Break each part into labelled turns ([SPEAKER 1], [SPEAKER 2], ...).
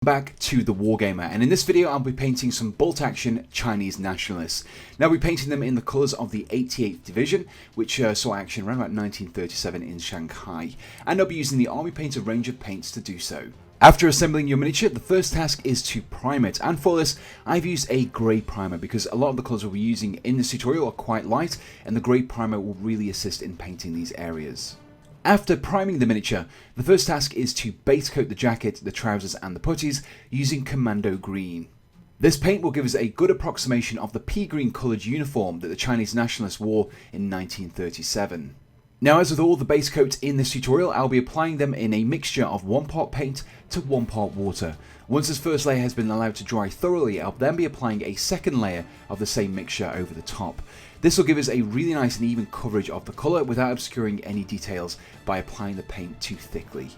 [SPEAKER 1] Back to the Wargamer, and in this video I'll be painting some bolt action Chinese Nationalists. Now I'll be painting them in the colours of the 88th Division, which saw action around about 1937 in Shanghai, and I'll be using the Army Painter range of paints to do so. After assembling your miniature, the first task is to prime it, and for this I've used a grey primer because a lot of the colours we'll be using in this tutorial are quite light, and the grey primer will really assist in painting these areas. After priming the miniature, the first task is to base coat the jacket, the trousers and the puttees using Commando Green. This paint will give us a good approximation of the pea green coloured uniform that the Chinese Nationalists wore in 1937. Now, as with all the base coats in this tutorial, I'll be applying them in a mixture of 1 part paint to 1 part water. Once this first layer has been allowed to dry thoroughly, I'll then be applying a second layer of the same mixture over the top. This will give us a really nice and even coverage of the colour without obscuring any details by applying the paint too thickly.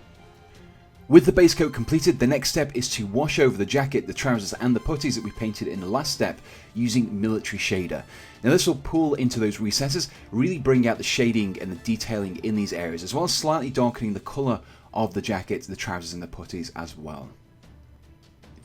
[SPEAKER 1] With the base coat completed, the next step is to wash over the jacket, the trousers and the puttees that we painted in the last step using military shader. Now this will pull into those recesses, really bring out the shading and the detailing in these areas, as well as slightly darkening the colour of the jacket, the trousers and the puttees as well.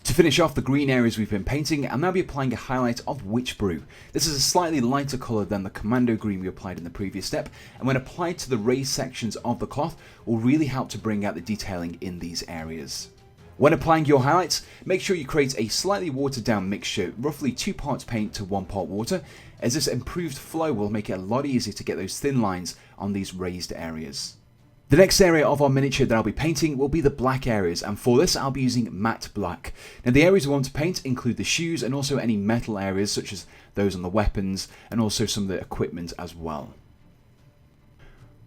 [SPEAKER 1] To finish off the green areas we've been painting, I'll now be applying a highlight of Witch Brew. This is a slightly lighter colour than the Commando Green we applied in the previous step, and when applied to the raised sections of the cloth will really help to bring out the detailing in these areas. When applying your highlights, make sure you create a slightly watered down mixture, roughly 2 parts paint to 1 part water, as this improved flow will make it a lot easier to get those thin lines on these raised areas. The next area of our miniature that I'll be painting will be the black areas, and for this I'll be using matte black. Now the areas we want to paint include the shoes and also any metal areas such as those on the weapons and also some of the equipment as well.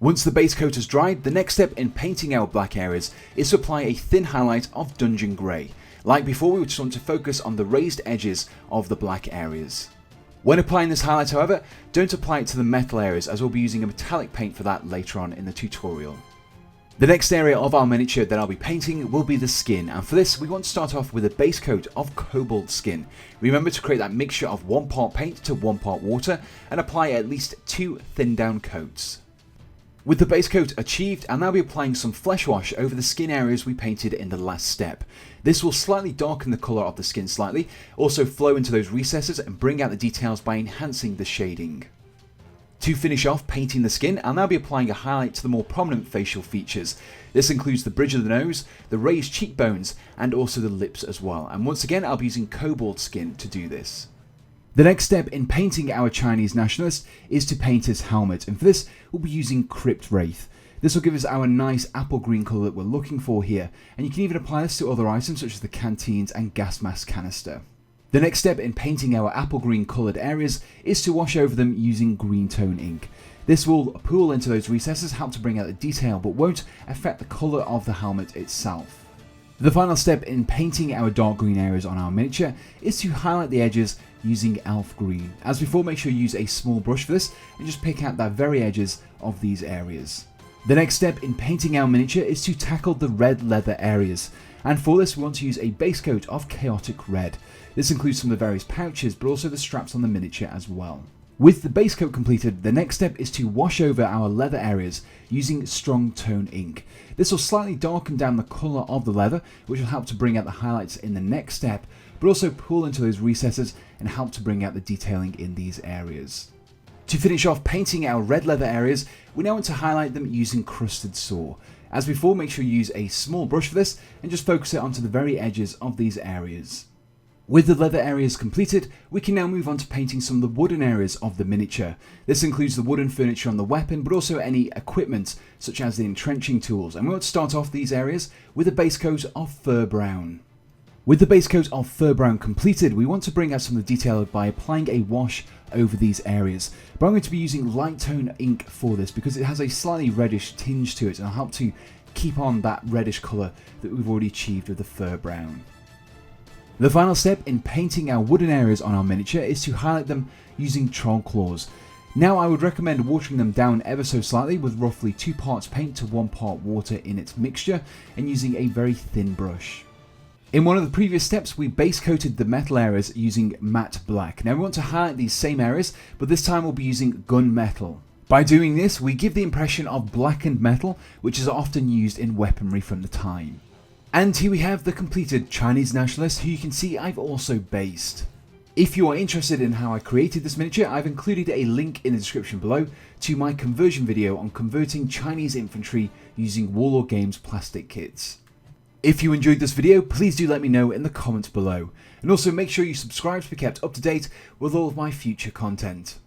[SPEAKER 1] Once the base coat has dried, the next step in painting our black areas is to apply a thin highlight of Dungeon Grey. Like before, we just want to focus on the raised edges of the black areas. When applying this highlight, however, don't apply it to the metal areas, as we'll be using a metallic paint for that later on in the tutorial. The next area of our miniature that I'll be painting will be the skin, and for this we want to start off with a base coat of Kobold Skin. Remember to create that mixture of 1 part paint to 1 part water and apply at least 2 thin down coats. With the base coat achieved, I'll now be applying some flesh wash over the skin areas we painted in the last step. This will slightly darken the colour of the skin slightly, also flow into those recesses and bring out the details by enhancing the shading. To finish off painting the skin, I'll now be applying a highlight to the more prominent facial features. This includes the bridge of the nose, the raised cheekbones and also the lips as well, and once again I'll be using Kobold Skin to do this. The next step in painting our Chinese Nationalist is to paint his helmet, and for this we'll be using Crypt Wraith. This will give us our nice apple green colour that we're looking for here, and you can even apply this to other items such as the canteens and gas mask canister. The next step in painting our apple green coloured areas is to wash over them using green tone ink. This will pool into those recesses, help to bring out the detail, but won't affect the colour of the helmet itself. The final step in painting our dark green areas on our miniature is to highlight the edges using elf green. As before, make sure you use a small brush for this and just pick out the very edges of these areas. The next step in painting our miniature is to tackle the red leather areas, and for this we want to use a base coat of chaotic red. This includes some of the various pouches but also the straps on the miniature as well. With the base coat completed, the next step is to wash over our leather areas using strong tone ink. This will slightly darken down the colour of the leather, which will help to bring out the highlights in the next step, but also pull into those recesses and help to bring out the detailing in these areas. To finish off painting our red leather areas, we now want to highlight them using Crusted Sore. As before, make sure you use a small brush for this and just focus it onto the very edges of these areas. With the leather areas completed, we can now move on to painting some of the wooden areas of the miniature. This includes the wooden furniture on the weapon, but also any equipment such as the entrenching tools, and we want to start off these areas with a base coat of fur brown. With the base coat of fur brown completed, we want to bring out some of the detail by applying a wash over these areas, but I'm going to be using light tone ink for this because it has a slightly reddish tinge to it and will help to keep on that reddish colour that we've already achieved with the fur brown. The final step in painting our wooden areas on our miniature is to highlight them using troll claws. Now I would recommend watering them down ever so slightly with roughly 2 parts paint to 1 part water in its mixture and using a very thin brush. In one of the previous steps we base coated the metal areas using matte black. Now we want to highlight these same areas, but this time we'll be using gunmetal. By doing this we give the impression of blackened metal, which is often used in weaponry from the time. And here we have the completed Chinese Nationalist, who you can see I've also based. If you are interested in how I created this miniature, I've included a link in the description below to my conversion video on converting Chinese Infantry using Warlord Games plastic kits. If you enjoyed this video, please do let me know in the comments below, and also make sure you subscribe to be kept up to date with all of my future content.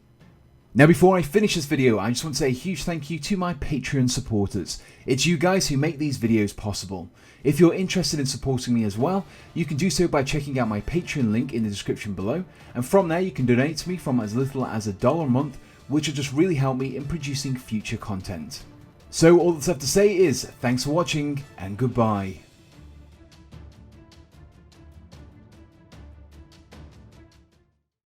[SPEAKER 1] Now before I finish this video, I just want to say a huge thank you to my Patreon supporters. It's you guys who make these videos possible. If you're interested in supporting me as well, you can do so by checking out my Patreon link in the description below, and from there you can donate to me from as little as $1 a month, which will just really help me in producing future content. So all that's left to say is thanks for watching and goodbye.